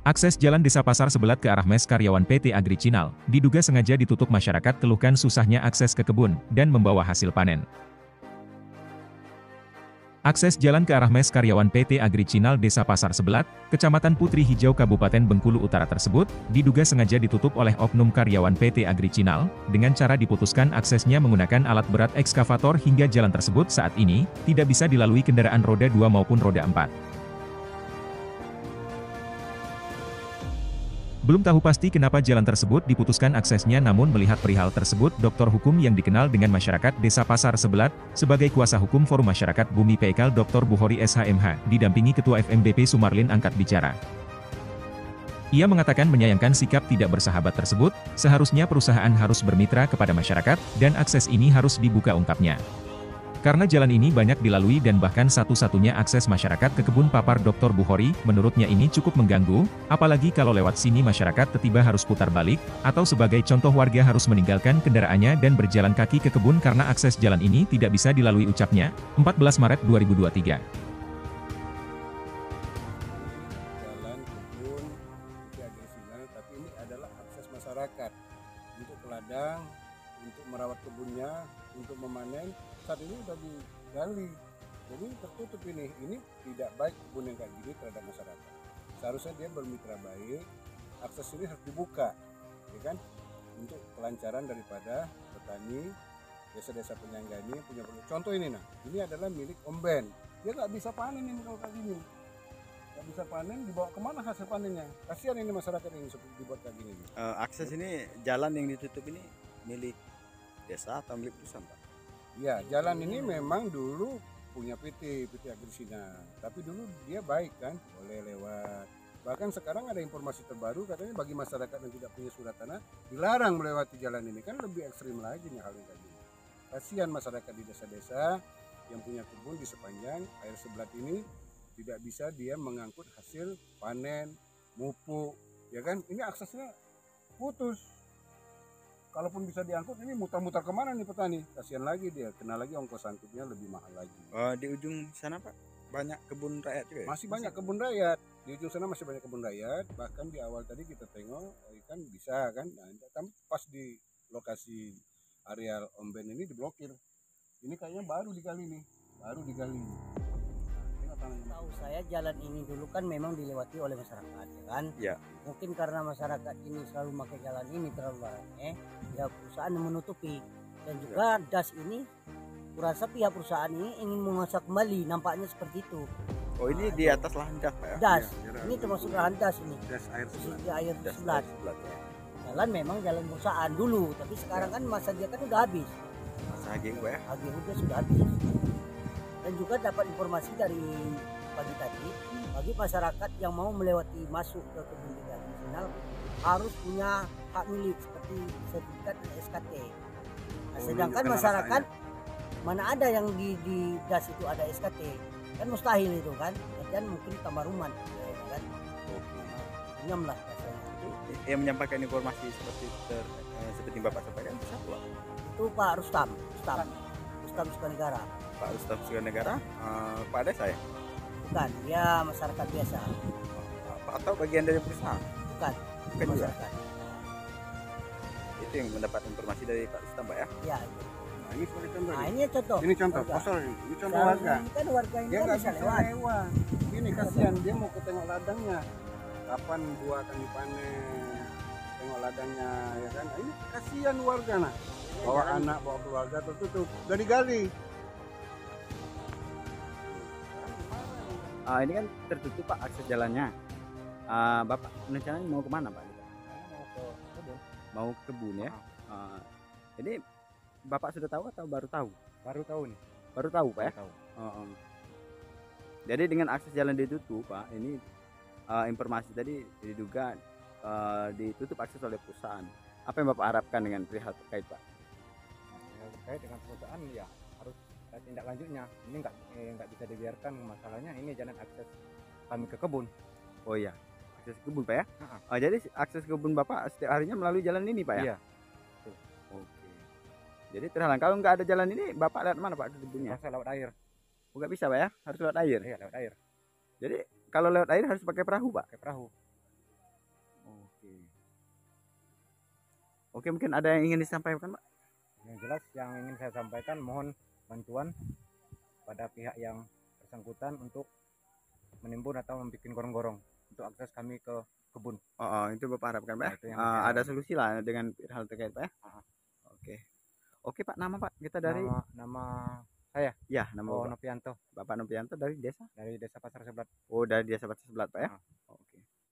Akses jalan Desa Pasar Sebelat ke arah mes karyawan PT Agri Cinal, diduga sengaja ditutup masyarakat keluhkan susahnya akses ke kebun, dan membawa hasil panen. Akses jalan ke arah mes karyawan PT Agri Cinal Desa Pasar Sebelat, Kecamatan Putri Hijau Kabupaten Bengkulu Utara tersebut, diduga sengaja ditutup oleh oknum karyawan PT Agri Cinal, dengan cara diputuskan aksesnya menggunakan alat berat ekskavator hingga jalan tersebut saat ini, tidak bisa dilalui kendaraan roda 2 maupun roda 4. Belum tahu pasti kenapa jalan tersebut diputuskan aksesnya, namun melihat perihal tersebut, dokter hukum yang dikenal dengan masyarakat Desa Pasar Sebelat, sebagai kuasa hukum Forum Masyarakat Bumi PKL Dr. Bukhori SHMH, didampingi Ketua FMBP Sumarlin angkat bicara. Ia mengatakan menyayangkan sikap tidak bersahabat tersebut, seharusnya perusahaan harus bermitra kepada masyarakat, dan akses ini harus dibuka, ungkapnya. Karena jalan ini banyak dilalui dan bahkan satu-satunya akses masyarakat ke kebun papar Dr. Bukhori, menurutnya ini cukup mengganggu, apalagi kalau lewat sini masyarakat tiba-tiba harus putar balik, atau sebagai contoh warga harus meninggalkan kendaraannya dan berjalan kaki ke kebun karena akses jalan ini tidak bisa dilalui, ucapnya, 14 Maret 2023. Jalan kebun di agresinya, tapi ini adalah akses masyarakat untuk ke ladang, untuk merawat kebunnya, untuk memanen. Saat ini sudah digali, jadi tertutup ini tidak baik kebun yang kayak gini terhadap masyarakat. Seharusnya dia bermitra baik, akses ini harus dibuka, ya kan, untuk kelancaran daripada petani, desa-desa penyangga ini punya. Contoh ini, ini adalah milik Om Ben, dia nggak bisa panen ini kalau kayak gini, nggak bisa panen, dibawa kemana hasil panennya? Kasihan ini masyarakat ini dibuat kayak gini. Akses ini, jalan yang ditutup ini milik desa atau milik perusahaan, Pak? Ya, jalan ini memang dulu punya PT Agrisina, tapi dulu dia baik kan, boleh lewat. Bahkan sekarang ada informasi terbaru katanya bagi masyarakat yang tidak punya surat tanah dilarang melewati jalan ini, kan lebih ekstrim lagi nih hal yang kayak gini. Kasihan masyarakat di desa-desa yang punya kebun di sepanjang air sebelat ini, tidak bisa dia mengangkut hasil panen, mupuk, ya kan? Ini aksesnya putus. Kalaupun bisa diangkut, ini mutar-mutar kemana nih petani? Kasihan lagi dia, kena lagi ongkos angkutnya lebih mahal lagi. Di ujung sana, Pak, banyak kebun rakyat juga ya? Masih banyak kebun rakyat, di ujung sana masih banyak kebun rakyat. Bahkan di awal tadi kita tengok kan bisa kan, nah, tapi pas di lokasi areal Om Ben ini diblokir. Ini kayaknya baru digali nih, baru digali. Tahu saya jalan ini dulu kan memang dilewati oleh masyarakat, ya kan? Ya. Mungkin karena masyarakat ini selalu pakai jalan ini terlalu rame, ya perusahaan yang menutupi. Dan juga das ini, kurasa pihak perusahaan ini ingin menguasai kembali, nampaknya seperti itu. Oh, ini di atas lahan das, Pak ya? Das, Ya, ini termasuk lahan das ini. Das air sebelat. Di air Das sebelat. ya. Jalan memang jalan perusahaan dulu, tapi sekarang kan masa dia kan udah habis. Masa HGU, Pak ya? HGU dia sudah habis. Dan juga dapat informasi dari pagi tadi, bagi masyarakat yang mau melewati masuk ke kebun nasional harus punya hak milik seperti sertifikat dan SKT. Nah, sedangkan masyarakat mana ada yang di das itu ada SKT, kan mustahil itu kan, dan mungkin tambah rumah, ya kan. Nyam lah rasanya. Yang menyampaikan informasi seperti Bapak sampaikan siapa? Itu Pak Rustam Sukanegara. Pak Rustam Sukanegara, Pak Desa ya? Bukan, dia masyarakat biasa. Atau bagian dari perusahaan? Bukan juga. masyarakat. Itu yang mendapat informasi dari Pak Rustam, Pak ya? Ya. Nah, ini sebagai contoh. Nah, ini contoh. Ini contoh, Warga. kosong ini contoh Seharusnya warga. ini kan warga ini Dia kan nggak bisa bisa lewat. lewat. Ini kasihan, dia mau ke tengok ladangnya. Kapan buah akan dipanen? Tengok ladangnya, ya kan? Nah, ini kasihan warga nah. Bawa anak, bawa keluarga tertutup, udah digali. Ini kan tertutup, Pak, akses jalannya. Bapak rencananya mau kemana, Pak? Mau ke kebun. Mau ke kebun ya? Ini Bapak sudah tahu atau baru tahu? Baru tahu nih. Baru tahu, Pak ya? Tahu. Jadi dengan akses jalan ditutup, Pak, ini informasi tadi diduga ditutup akses oleh perusahaan. Apa yang Bapak harapkan dengan perihal terkait, Pak? Yang terkait dengan perusahaan ya harus ada tindak lanjutnya. Ini nggak bisa dibiarkan, masalahnya ini jalan akses kami ke kebun. Oh iya, akses kebun, Pak ya? Heeh. Jadi akses kebun Bapak setiap harinya melalui jalan ini, Pak ya? Iya. Oke. Jadi terhalang. Kalau nggak ada jalan ini, Bapak lewat mana, Pak, ke kebunnya? Masa lewat air. Oh, nggak bisa, Pak ya? Harus lewat air. Iya, lewat air. Jadi kalau lewat air harus pakai perahu, Pak? Pakai perahu. Oke, mungkin ada yang ingin disampaikan, Pak? Yang jelas yang ingin saya sampaikan, mohon bantuan pada pihak yang bersangkutan untuk menimbun atau membuat gorong-gorong untuk akses kami ke kebun. Itu Bapak harapkan, Pak. Nah, itu yang Ada saya- solusi lah dengan hal terkait, Pak ya? Oke. Oke, Pak, nama Pak kita dari nama ya, nama Bapak. Nopianto Bapak Nopianto dari desa? dari Desa Pasar Sebelat. Oh, dari desa Pasar Sebelat, Pak ya? Oke.